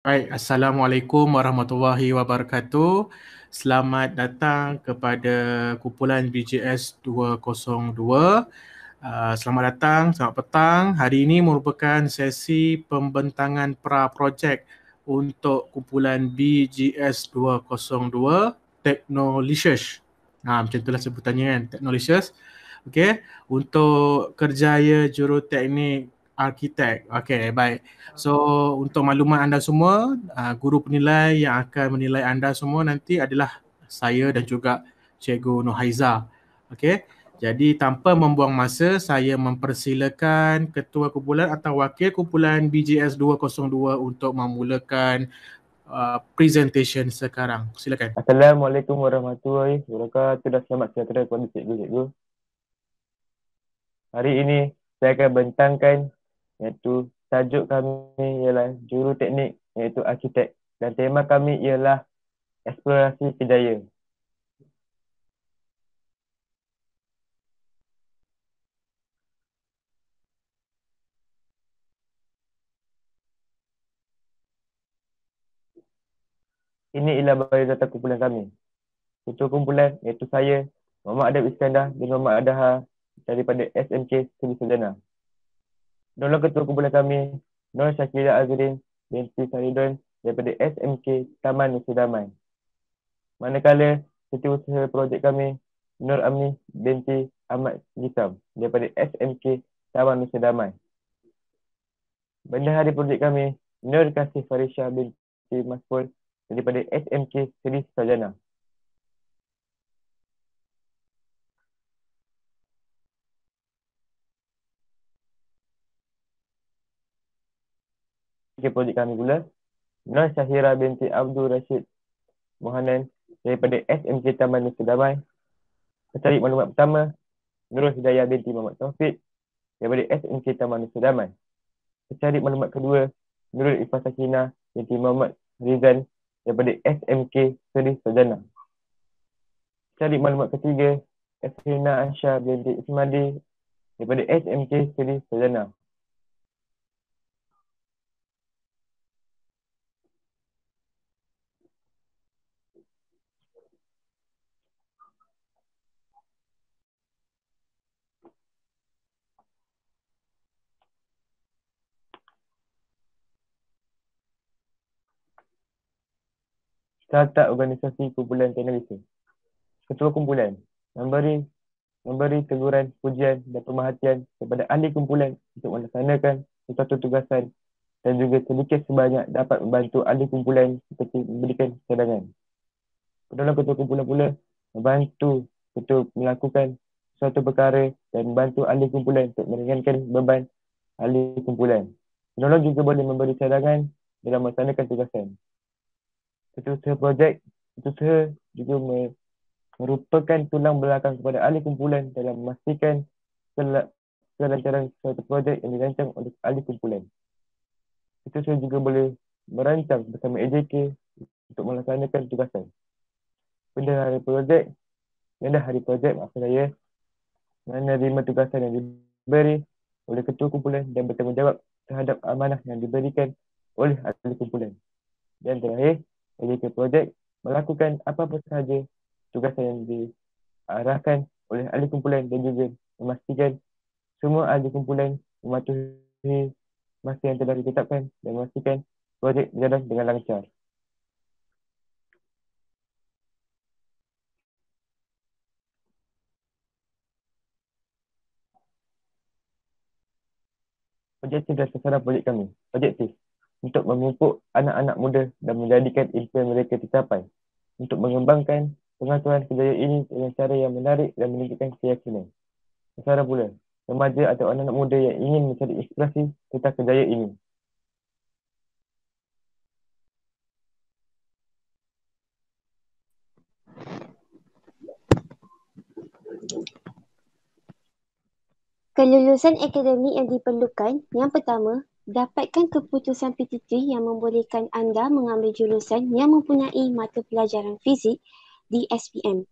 Baik, Assalamualaikum warahmatullahi wabarakatuh. Selamat datang kepada kumpulan BJS 202. Selamat datang, selamat petang. Hari ini merupakan sesi pembentangan pra-projek untuk kumpulan BGS 202 Technolicious. Macam itulah sebutannya kan, Technolicious. Okey, untuk kerjaya juruteknik arkitek. Okey, baik. So, untuk makluman anda semua, guru penilai yang akan menilai anda semua nanti adalah saya dan juga Cikgu Nohaiza. Okey. Jadi tanpa membuang masa, saya mempersilakan ketua kumpulan atau wakil kumpulan BGS 202 untuk memulakan presentation sekarang. Silakan. Assalamualaikum warahmatullahi wabarakatuh. Dah selamat sejahtera kepada cikgu-cikgu. Hari ini saya akan bentangkan iaitu tajuk kami ialah juruteknik iaitu arkitek dan tema kami ialah eksplorasi kejaya. Ini ialah biodata kumpulan kami. Ketua kumpulan iaitu saya, Muhammad Adab Iskandar bin Muhammad Adaha daripada SMK Seri Sarjana. Nolong ketua kumpulan kami, Nur Syakira Azrin binti Saridon daripada SMK Taman Nusa Damai. Manakala setiausaha projek kami, Nur Amni binti Ahmad Ghisam daripada SMK Taman Nusa Damai. Bendahari projek kami, Nur Kasih Farisha binti Masful daripada SMK Seri Sarjana. Projek kami pula, Nur Syahira binti Abdul Rashid Mohanan daripada SMK Taman Nusa Damai. Pencari maklumat pertama, Nurul Hidayah binti Muhammad Taufik daripada SMK Taman Nusa Damai. Pencari maklumat kedua, Nurul Ifah Sakinah binti Muhammad Rizal daripada SMK Seri Sarjana. Pencari maklumat ketiga, Efrina Ansha binti Ismadi daripada SMK Seri Sarjana. Tata organisasi kumpulan Teknologi. Ketua kumpulan memberi teguran, pujian dan pemerhatian kepada ahli kumpulan untuk melaksanakan sesuatu tugasan dan juga sedikit sebanyak dapat membantu ahli kumpulan seperti memberikan cadangan. Penolong ketua kumpulan pula membantu ketua melakukan suatu perkara dan membantu ahli kumpulan untuk meringankan beban ahli kumpulan. Penolong juga boleh memberi cadangan dalam melaksanakan tugasan. Setiausaha projek, setiausaha juga merupakan tulang belakang kepada ahli kumpulan dalam memastikan kelancaran suatu projek yang dirancang oleh ahli kumpulan. Setiausaha juga boleh merancang bersama AJK untuk melaksanakan tugasan. Bendahari projek maksud saya menerima tugasan yang diberi oleh ketua kumpulan dan bertanggungjawab terhadap amanah yang diberikan oleh ahli kumpulan. Dan terakhir, AJK projek melakukan apa-apa sahaja tugasan yang diarahkan oleh ahli kumpulan dan juga memastikan semua ahli kumpulan mematuhi masa yang telah ditetapkan dan memastikan projek berjalan dengan lancar. Objektif dan sasaran projek kami. Objektif untuk memupuk anak-anak muda dan menjadikan impian mereka tercapai. Untuk mengembangkan pengaturan kejayaan ini dengan cara yang menarik dan meningkatkan keyakinan. Sasaran pula, remaja atau anak-anak muda yang ingin mencari inspirasi tentang kejayaan ini. Kelulusan akademik yang diperlukan, yang pertama, dapatkan keputusan PTT yang membolehkan anda mengambil jurusan yang mempunyai mata pelajaran fizik di SPM.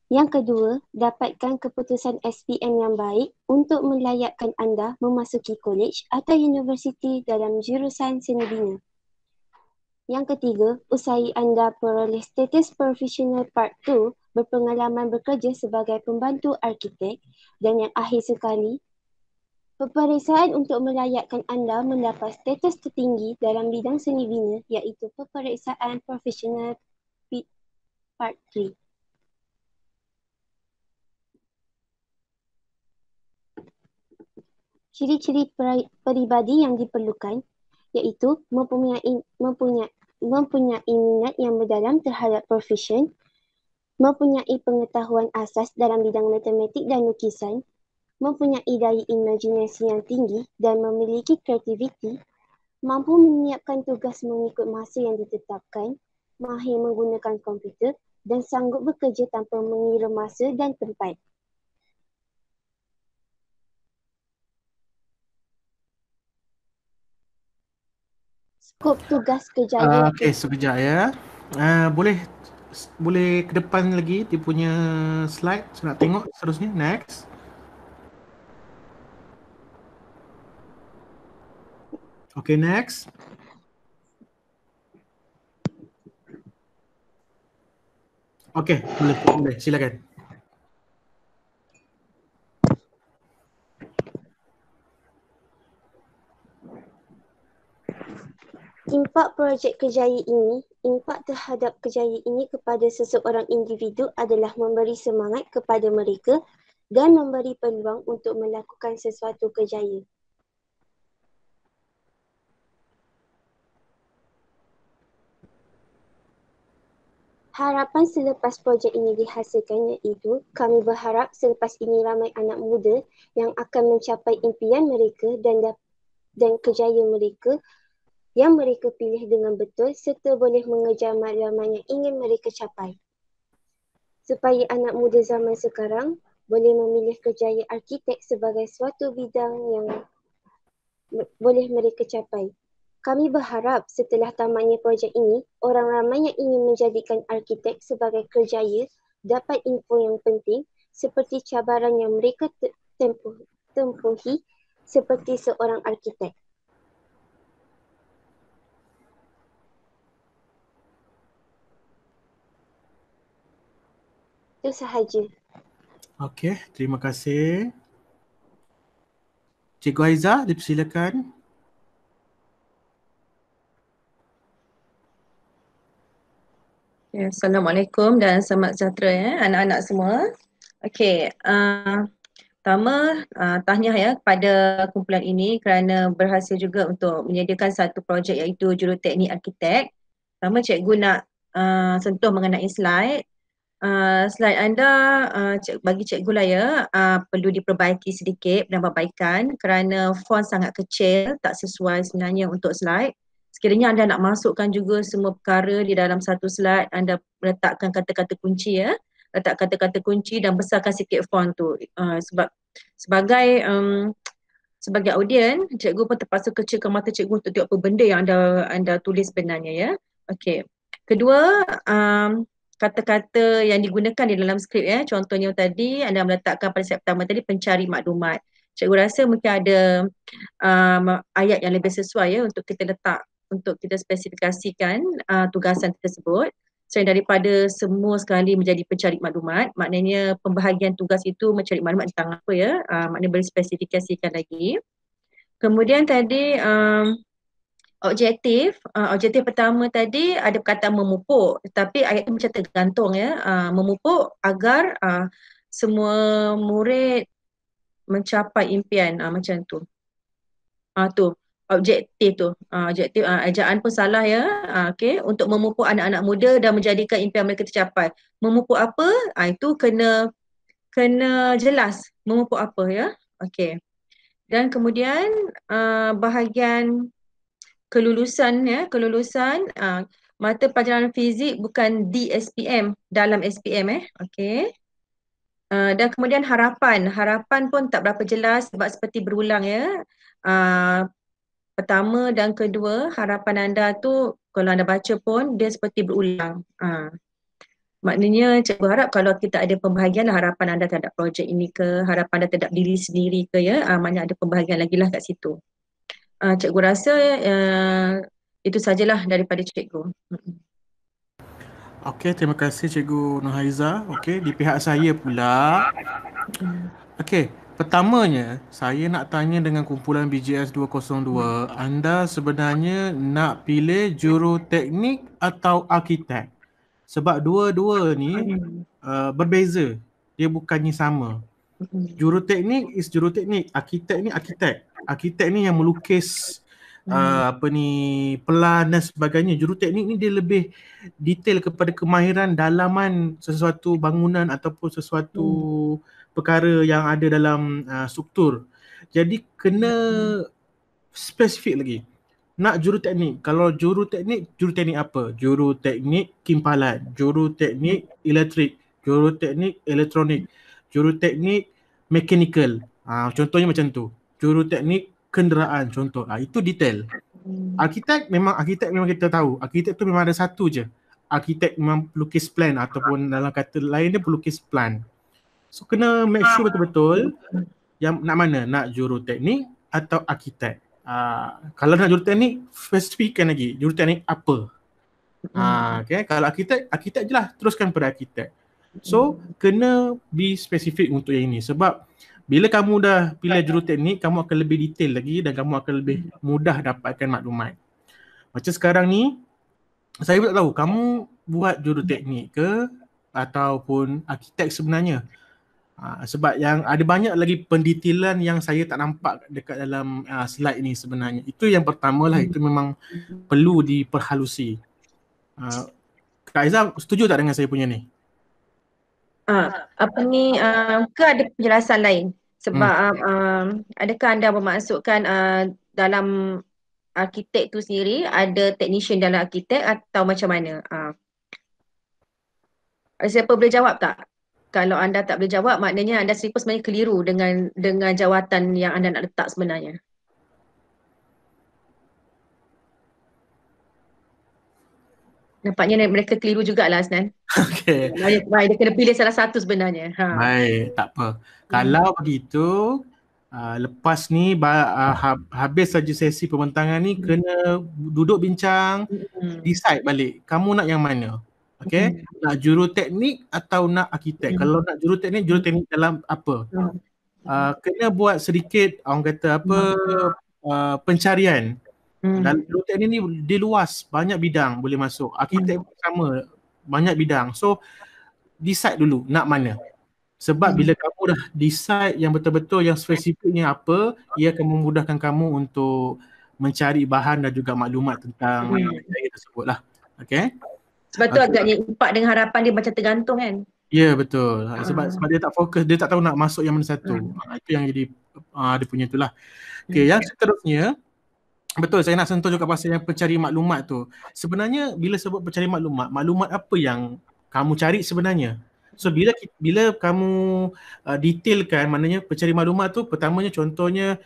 Yang kedua, dapatkan keputusan SPM yang baik untuk melayakkan anda memasuki kolej atau universiti dalam jurusan seni bina. Yang ketiga, usai anda peroleh status Professional Part 2 berpengalaman bekerja sebagai pembantu arkitek, dan yang akhir sekali, peperiksaan untuk melayakkan anda mendapat status tertinggi dalam bidang seni bina iaitu peperiksaan Professional Part 3. Ciri-ciri peribadi yang diperlukan iaitu mempunyai minat yang mendalam terhadap profesion, mempunyai pengetahuan asas dalam bidang matematik dan lukisan, mempunyai daya imajinasi yang tinggi dan memiliki kreativiti, mampu menyiapkan tugas mengikut masa yang ditetapkan, mahir menggunakan komputer dan sanggup bekerja tanpa mengira masa dan tempat. Skop tugas kejayaan. Okey, sekejap ya. Boleh boleh ke depan lagi dia punya slide. Saya nak tengok seterusnya. Next. Okay, next. Okay, boleh. Silakan. Impak terhadap kejayaan ini kepada seseorang individu adalah memberi semangat kepada mereka dan memberi peluang untuk melakukan sesuatu kejayaan. Harapan selepas projek ini dihasilkan iaitu kami berharap selepas ini ramai anak muda yang akan mencapai impian mereka dan kejayaan mereka yang mereka pilih dengan betul serta boleh mengejar matlamat yang ingin mereka capai. Supaya anak muda zaman sekarang boleh memilih kejayaan arkitek sebagai suatu bidang yang boleh mereka capai. Kami berharap setelah tamatnya projek ini, orang ramai yang ingin menjadikan arkitek sebagai kerjaya dapat info yang penting seperti cabaran yang mereka tempuhi seperti seorang arkitek. Itu sahaja. Okey, terima kasih. Cikgu Aiza, dipersilakan. Ya, Assalamualaikum dan selamat sejahtera ya anak-anak semua. Okey, pertama tahniah ya kepada kumpulan ini kerana berhasil juga untuk menyediakan satu projek iaitu juruteknik arkitek. Pertama cikgu nak sentuh mengenai slide. Slide anda bagi cikgu lah ya, perlu diperbaiki sedikit penambahbaikan kerana font sangat kecil, tak sesuai sebenarnya untuk slide. Sekiranya anda nak masukkan juga semua perkara di dalam satu slide, anda letakkan kata-kata kunci ya. Letak kata-kata kunci dan besarkan sikit font tu. Sebab sebagai audien, cikgu pun terpaksa kecilkan mata cikgu untuk tengok apa benda yang anda tulis sebenarnya ya. Okey. Kedua, kata-kata yang digunakan di dalam skrip ya. Contohnya tadi anda meletakkan pada slide pertama tadi pencari maklumat. Cikgu rasa mungkin ada ayat yang lebih sesuai ya untuk kita letak, untuk kita spesifikasikan tugasan tersebut. Selain daripada semua sekali menjadi pencari maklumat, maknanya pembahagian tugas itu mencari maklumat tentang apa ya, maknanya boleh spesifikasikan lagi. Kemudian tadi objektif pertama tadi ada perkataan memupuk, tetapi ayat itu macam tergantung ya, memupuk agar semua murid mencapai impian, macam tu. Objektif tu. Ejaan pun salah ya. Okey, untuk memupuk anak-anak muda dan menjadikan impian mereka tercapai. Memupuk apa? Itu kena jelas memupuk apa ya. Okey. Dan kemudian bahagian kelulusan ya, mata pelajaran fizik bukan di SPM, dalam SPM okey. Dan kemudian harapan pun tak berapa jelas sebab seperti berulang ya. Pertama dan kedua, harapan anda tu kalau anda baca pun dia seperti berulang. Maknanya cikgu harap kalau kita ada pembahagian harapan anda terhadap projek ini ke, harapan anda terhadap diri sendiri ke ya, maknanya ada pembahagian lagi lah kat situ. Cikgu rasa Itu sajalah daripada cikgu. Okey, terima kasih Cikgu Nurhaiza. Okey, di pihak saya pula. Okey, pertamanya saya nak tanya dengan kumpulan BGS 202, anda sebenarnya nak pilih juruteknik atau arkitek? Sebab dua-dua ni berbeza. Dia bukannya sama. Juruteknik is juruteknik, arkitek ni arkitek. Arkitek ni yang melukis pelan dan sebagainya. Juruteknik ni dia lebih detail kepada kemahiran dalaman sesuatu bangunan ataupun sesuatu perkara yang ada dalam struktur. Jadi kena spesifik lagi. Nak juruteknik. Kalau juruteknik apa? Juruteknik kimpalan, juruteknik elektrik, juruteknik elektronik, juruteknik mechanical. Contohnya macam tu. Juruteknik kenderaan contoh. Itu detail. Arkitek memang kita tahu. Arkitek tu memang ada satu je. Arkitek memang pelukis plan ataupun dalam kata lain dia pelukis plan. So kena make sure betul-betul yang nak mana, nak juruteknik atau arkitek. Kalau nak juruteknik, spesifikkan lagi juruteknik apa. Okay. Kalau arkitek je lah, teruskan pada arkitek. So kena be spesifik untuk yang ini sebab bila kamu dah pilih juruteknik, kamu akan lebih detail lagi dan kamu akan lebih mudah dapatkan maklumat. Macam sekarang ni, saya tak tahu kamu buat juruteknik ke ataupun arkitek sebenarnya. Sebab yang ada banyak lagi pendetailan yang saya tak nampak dekat dalam slide ni sebenarnya. Itu yang pertama lah, itu memang perlu diperhalusi. Kak Aizah setuju tak dengan saya punya ni? Ke ada penjelasan lain? Sebab adakah anda bermaksudkan dalam arkitek tu sendiri ada technician dalam arkitek atau macam mana? Siapa boleh jawab tak? Kalau anda tak boleh jawab, maknanya anda sendiri pun sebenarnya keliru dengan jawatan yang anda nak letak sebenarnya. Nampaknya mereka keliru jugalah Asnan. Okay. Dia kena pilih salah satu sebenarnya. Baik, tak apa. Kalau begitu, lepas ni habis saja sesi pembentangan ni, kena duduk bincang, decide balik. Kamu nak yang mana? Okay? Nak juruteknik atau nak arkitek? Kalau nak juruteknik dalam apa? Kena buat sedikit, orang kata apa, pencarian. Dalam juruteknik ni dia luas, banyak bidang boleh masuk. Arkitek pun sama, banyak bidang. So, decide dulu nak mana. Sebab bila kamu dah decide yang betul-betul yang spesifiknya apa, ia akan memudahkan kamu untuk mencari bahan dan juga maklumat tentang kerjaya tersebut lah. Okay? Sebab tu agaknya impak dengan harapan dia macam tergantung kan? Ya, betul. Sebab dia tak fokus, dia tak tahu nak masuk yang mana satu. Itu yang jadi dia punya itulah. Okay, yang seterusnya, betul, saya nak sentuh juga pasal yang pencari maklumat tu. Sebenarnya bila sebut pencari maklumat, maklumat apa yang kamu cari sebenarnya? So bila kamu detailkan, maknanya pencari maklumat tu pertamanya contohnya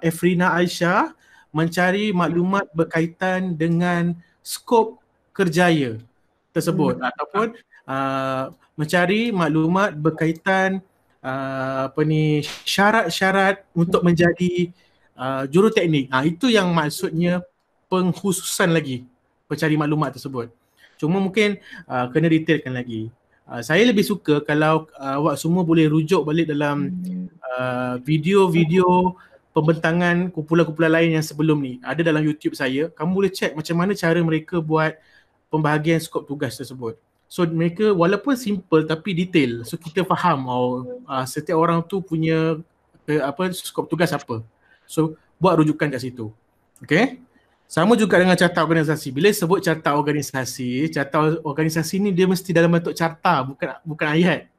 Efrina Aisyah mencari maklumat berkaitan dengan skop kerjaya tersebut ataupun mencari maklumat berkaitan syarat-syarat untuk menjadi juruteknik. Itu yang maksudnya pengkhususan lagi pencari maklumat tersebut. Cuma mungkin kena detailkan lagi. Saya lebih suka kalau awak semua boleh rujuk balik dalam video-video pembentangan kumpulan-kumpulan lain yang sebelum ni. Ada dalam YouTube saya. Kamu boleh check macam mana cara mereka buat pembahagian skop tugas tersebut. So mereka walaupun simple tapi detail. So kita faham setiap orang tu punya skop tugas apa. So buat rujukan kat situ. Okay. Sama juga dengan carta organisasi. Bila sebut carta organisasi ni dia mesti dalam bentuk carta, bukan ayat.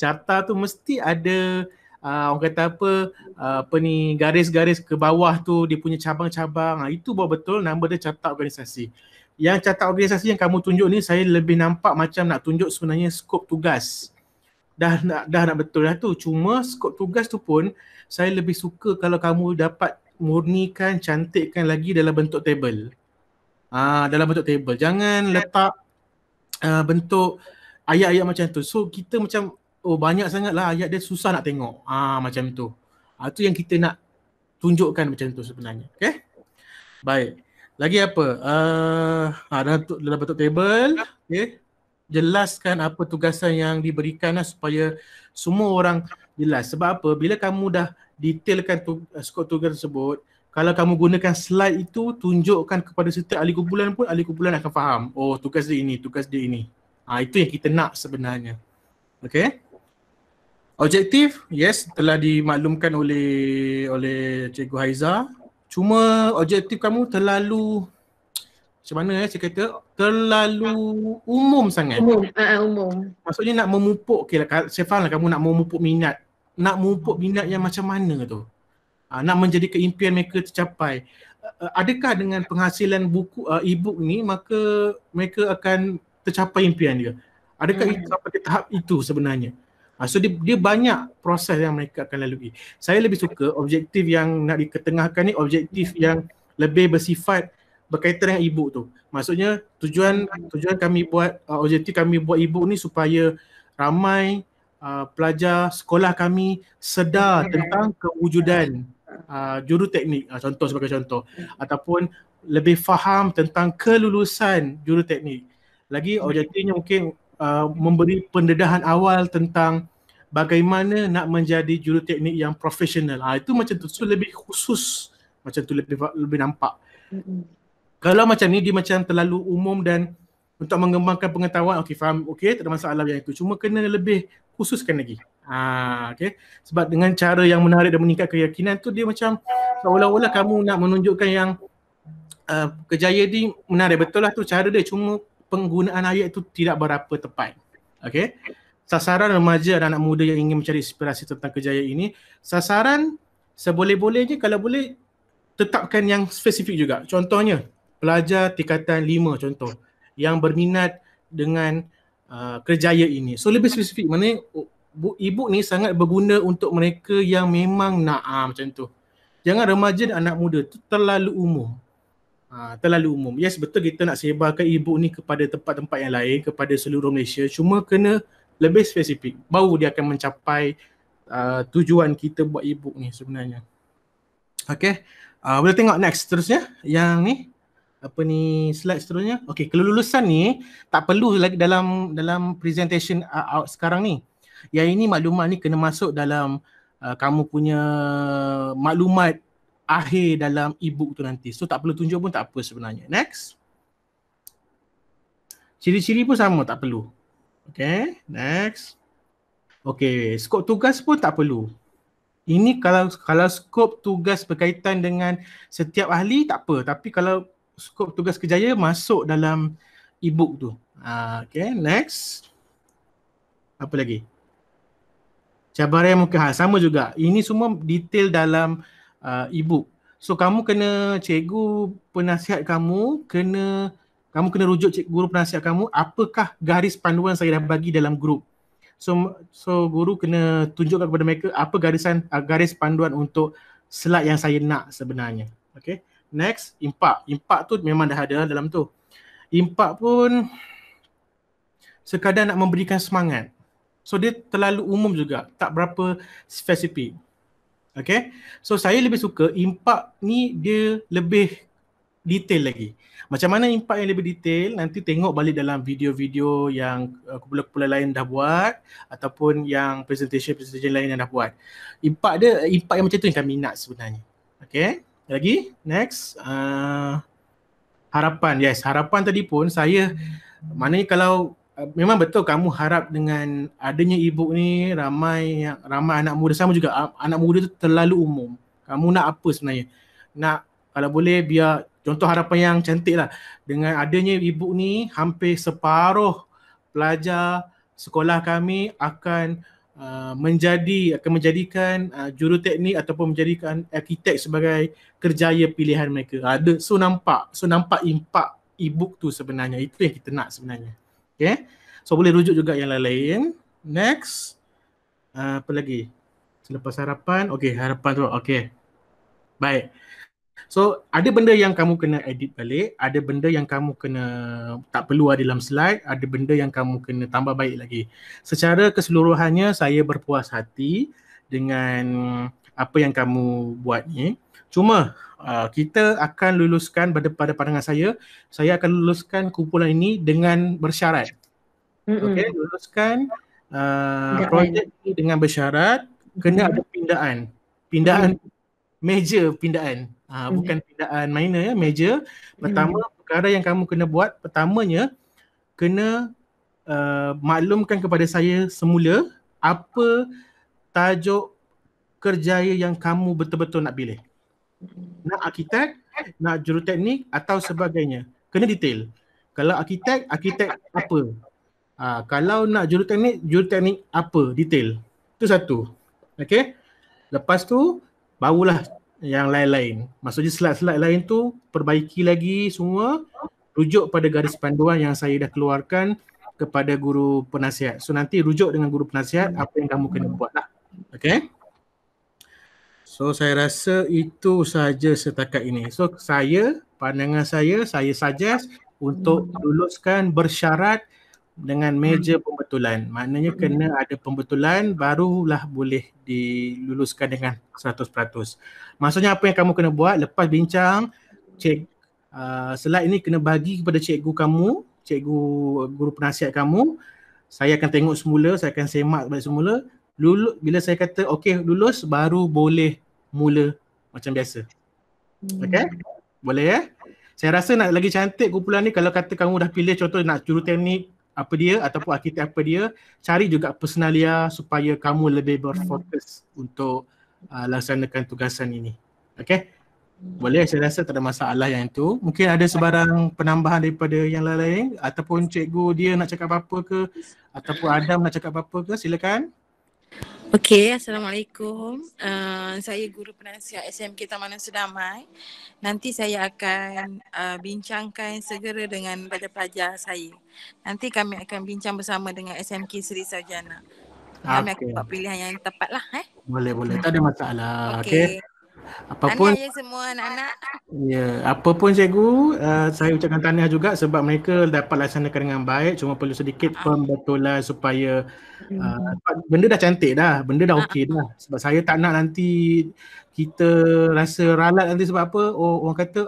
Carta tu mesti ada orang kata garis-garis ke bawah tu dia punya cabang-cabang. Itu baru betul nama dia carta organisasi. Yang carta organisasi yang kamu tunjuk ni saya lebih nampak macam nak tunjuk sebenarnya skop tugas. Dah nak betul dah tu. Cuma skop tugas tu pun saya lebih suka kalau kamu dapat murnikan, cantikkan lagi dalam bentuk table. Dalam bentuk table. Jangan letak bentuk ayat-ayat macam tu. So kita macam banyak sangat lah ayat dia, susah nak tengok. Macam tu. Itu yang kita nak tunjukkan macam tu sebenarnya. Okay? Baik. Lagi apa? Dalam bentuk table, okay. Jelaskan apa tugasan yang diberikan lah supaya semua orang jelas. Sebab apa? Bila kamu dah detailkan skop tugas tersebut, kalau kamu gunakan slide itu, tunjukkan kepada setiap ahli kumpulan pun, ahli kumpulan akan faham. Oh, tugas dia ini, tugas dia ini. Itu yang kita nak sebenarnya. Okay? Objektif, yes, telah dimaklumkan oleh Cikgu Haiza. Cuma objektif kamu terlalu, macam mana saya kata, terlalu umum sangat. Umum. Maksudnya nak memupuk, saya faham lah kamu nak memupuk minat. Nak memupuk minat yang macam mana tu? Nak menjadikan impian mereka tercapai. Adakah dengan penghasilan buku e-book ni, maka mereka akan tercapai impian dia? Adakah itu sampai ke tahap itu sebenarnya? So dia banyak proses yang mereka akan lalui. Saya lebih suka objektif yang nak diketengahkan ni, objektif yang lebih bersifat berkaitan dengan e-book tu. Maksudnya tujuan kami buat objektif kami buat e-book ni supaya ramai pelajar sekolah kami sedar tentang kewujudan juruteknik, sebagai contoh, ataupun lebih faham tentang kelulusan juruteknik. Lagi objektifnya mungkin memberi pendedahan awal tentang bagaimana nak menjadi juruteknik yang profesional. Itu macam tu, so lebih khusus, macam tu lebih nampak. Kalau macam ni dia macam terlalu umum dan untuk mengembangkan pengetahuan, okey faham, okey tak ada masalah yang itu. Cuma kena lebih khususkan lagi. Okey. Sebab dengan cara yang menarik dan meningkat keyakinan tu dia macam seolah-olah kamu nak menunjukkan yang kejayaan ni menarik, betul lah tu cara dia, cuma penggunaan ayat tu tidak berapa tepat. Okey. Sasaran remaja dan anak muda yang ingin mencari inspirasi tentang kejayaan ini, sasaran seboleh-bolehnya kalau boleh tetapkan yang spesifik juga. Contohnya pelajar tingkatan 5 contoh yang berminat dengan kejayaan ini. So lebih spesifik, maknanya e-book ni sangat berguna untuk mereka yang memang nak macam tu. Jangan remaja dan anak muda tu terlalu umum. Terlalu umum. Yes, betul kita nak sebarkan e-book ni kepada tempat-tempat yang lain, kepada seluruh Malaysia, cuma kena lebih spesifik. Baru dia akan mencapai tujuan kita buat e-book ni sebenarnya. Okay. Boleh tengok next terusnya. Yang ni. Apa ni slide seterusnya? Okay, kelulusan ni tak perlu lagi dalam presentation sekarang ni. Yang ini maklumat ni kena masuk dalam kamu punya maklumat akhir dalam e-book tu nanti. So tak perlu tunjuk pun tak apa sebenarnya. Next. Ciri-ciri pun sama, tak perlu. Okay, next. Okay, skop tugas pun tak perlu. Ini kalau skop tugas berkaitan dengan setiap ahli tak apa. Tapi kalau skop tugas kerjaya masuk dalam e-book tu. Okay, next. Apa lagi? Cabaran mungkin sama juga. Ini semua detail dalam e-book. So kamu kena, cikgu penasihat kamu kena rujuk guru penasihat kamu, apakah garis panduan saya dah bagi dalam grup. So guru kena tunjukkan kepada mereka apa garis panduan untuk slide yang saya nak sebenarnya. Okay. Next, impak. Impak tu memang dah ada dalam tu. Impak pun sekadar nak memberikan semangat. So dia terlalu umum juga, tak berapa spesifik. Okay. So saya lebih suka impak ni dia lebih detail lagi. Macam mana impak yang lebih detail, nanti tengok balik dalam video-video yang kumpulan-kumpulan lain dah buat ataupun yang presentation lain yang dah buat. Impak yang macam tu yang kami nak sebenarnya. Okay. Lagi, next. Harapan, yes. Harapan tadi pun saya, maknanya kalau memang betul kamu harap dengan adanya e-book ni ramai anak muda, sama juga anak muda tu terlalu umum. Kamu nak apa sebenarnya? Nak kalau boleh biar, contoh harapan yang cantik lah, dengan adanya e-book ni hampir separuh pelajar sekolah kami akan menjadikan juruteknik ataupun menjadikan arkitek sebagai kerjaya pilihan mereka. So nampak impak e-book tu sebenarnya. Itu yang kita nak sebenarnya. Okay. So boleh rujuk juga yang lain-lain. Next. Apa lagi? Selepas harapan. Okay, harapan tu. Okay. Baik. So ada benda yang kamu kena edit balik, ada benda yang kamu kena tak perlu ada dalam slide, ada benda yang kamu kena tambah baik lagi. Secara keseluruhannya saya berpuas hati dengan apa yang kamu buat ni. Cuma kita akan luluskan pada pandangan saya akan luluskan kumpulan ini dengan bersyarat. Okey, luluskan projek ini dengan bersyarat kena ada pindaan meja pindaan. Bukan pindaan minor ya, meja. Pertama, perkara yang kamu kena buat pertamanya kena maklumkan kepada saya semula apa tajuk kerjaya yang kamu betul-betul nak pilih. Nak arkitek, nak juruteknik atau sebagainya. Kena detail. Kalau arkitek apa? Kalau nak juruteknik apa? Detail. Itu satu. Okey. Lepas tu barulah yang lain-lain. Maksudnya slide-slide lain tu perbaiki lagi semua, rujuk pada garis panduan yang saya dah keluarkan kepada guru penasihat. So nanti rujuk dengan guru penasihat apa yang kamu kena buat lah. Okay. So saya rasa itu saja setakat ini. So pandangan saya suggest untuk luluskan bersyarat dengan meja pembetulan. Maknanya kena ada pembetulan barulah boleh diluluskan dengan 100%. Maksudnya apa yang kamu kena buat lepas bincang, slide ini kena bagi kepada cikgu kamu, guru penasihat kamu. Saya akan tengok semula, saya akan semak balik semula. Bila saya kata okey lulus, baru boleh mula macam biasa. Okey? Boleh ya? Saya rasa nak lagi cantik kumpulan ni kalau kata kamu dah pilih contoh nak juruteknik apa dia ataupun arkitek apa dia, cari juga personalia supaya kamu lebih berfokus untuk laksanakan tugasan ini. Okey? Boleh, saya rasa tak ada masalah yang itu. Mungkin ada sebarang penambahan daripada yang lain ataupun cikgu dia nak cakap apa-apa ke ataupun Adam nak cakap apa-apa ke, silakan. Okey, Assalamualaikum. Saya guru penasihat SMK Taman Sedamai. Nanti saya akan bincangkan segera dengan pelajar-pelajar saya. Nanti kami akan bincang bersama dengan SMK Seri Sarjana. Kami akan buat pilihan yang tepat lah. Boleh, tak ada masalah. Okey. Apapun tahniah ya semua anak-anak. Ya, apapun cikgu, saya ucapkan tahniah juga sebab mereka dapat laksanakan dengan baik, cuma perlu sedikit pembetulan supaya benda dah cantik dah, benda dah okey dah. Sebab saya tak nak nanti kita rasa ralat nanti sebab apa? Orang kata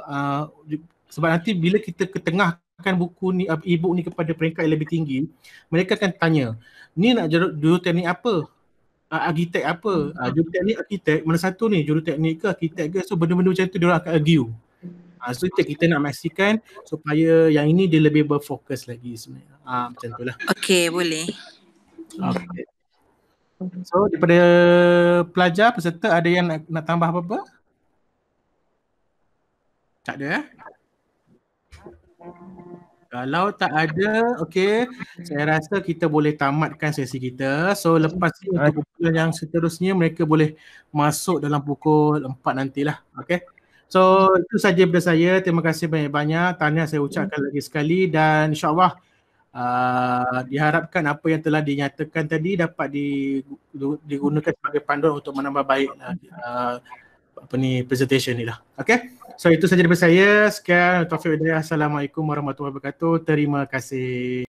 sebab nanti bila kita ketengahkan buku ni, e-book ni kepada peringkat yang lebih tinggi, mereka akan tanya, ni nak juruteknik apa? Arkitek apa? Juruteknik arkitek, mana satu ni? Juruteknik ke arkitek ke? So benda-benda macam tu diorang akan argue. So kita nak memastikan supaya yang ini dia lebih berfokus lagi sebenarnya. Macam tu lah. Okey, boleh. Okay. So daripada pelajar, peserta ada yang nak tambah apa-apa? Tak ada Kalau tak ada, okey, saya rasa kita boleh tamatkan sesi kita. So lepas ni untuk kumpulan yang seterusnya mereka boleh masuk dalam pukul 4 nantilah. Okey. So itu saja daripada saya. Terima kasih banyak-banyak. Tahniah saya ucapkan lagi sekali dan insya-Allah diharapkan apa yang telah dinyatakan tadi dapat digunakan sebagai panduan untuk menambah baik presentation ni lah. Okay. So itu saja daripada saya. Sekian, taufiq hidayah. Assalamualaikum warahmatullahi wabarakatuh. Terima kasih.